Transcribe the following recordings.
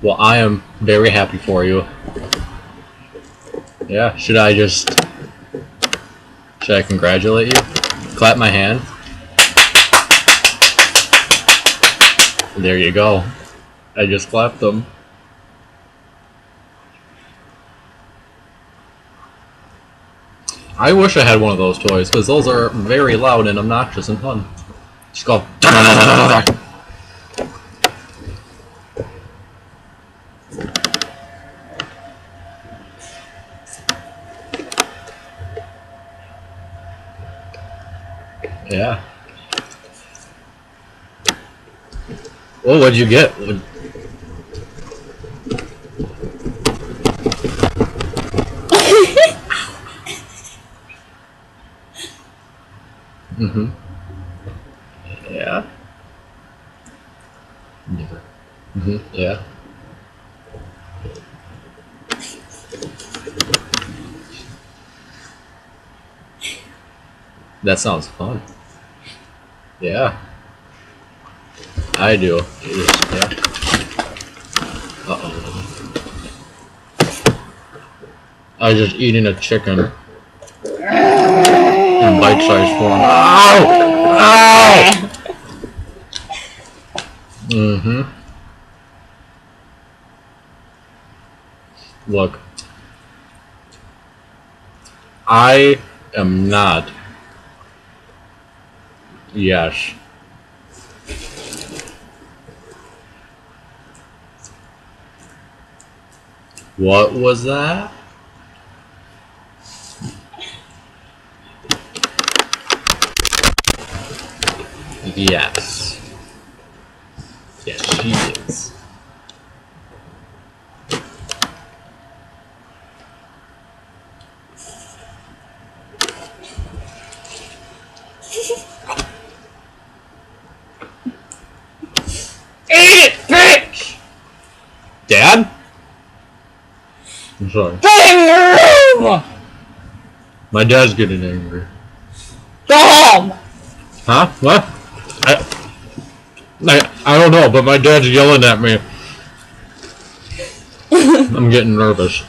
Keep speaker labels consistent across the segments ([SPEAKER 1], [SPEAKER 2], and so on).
[SPEAKER 1] Well, I am very happy for you. Yeah, should I congratulate you? Clap my hand? There you go. I just clapped them. I wish I had one of those toys, because those are very loud and obnoxious and fun. Just go. Yeah. Oh, what'd you get? Mm-hmm. Yeah. Never. Mm-hmm. Yeah. That sounds fun. Yeah. I do. Yeah. Uh-oh. I was just eating a chicken in bite-sized form. Ow! Ow! Mm-hmm. Look. I am not. Yes. What was that? Yes. Yes, she is. Eat it, bitch! Dad? I'm sorry.
[SPEAKER 2] Get in your room!
[SPEAKER 1] My dad's getting angry.
[SPEAKER 2] Go home!
[SPEAKER 1] Huh? What? I don't know, but my dad's yelling at me. I'm getting nervous.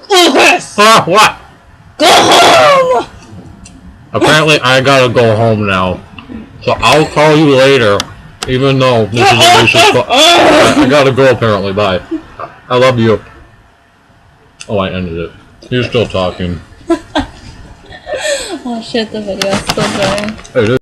[SPEAKER 2] Lucas!
[SPEAKER 1] Ah, what?
[SPEAKER 2] Go home!
[SPEAKER 1] Apparently, I gotta go home now. So I'll call you later, even though this is a racist call. I gotta go apparently, bye. I love you. Oh, I ended it. You're still talking.
[SPEAKER 2] Oh shit, the video's still going.
[SPEAKER 1] It is.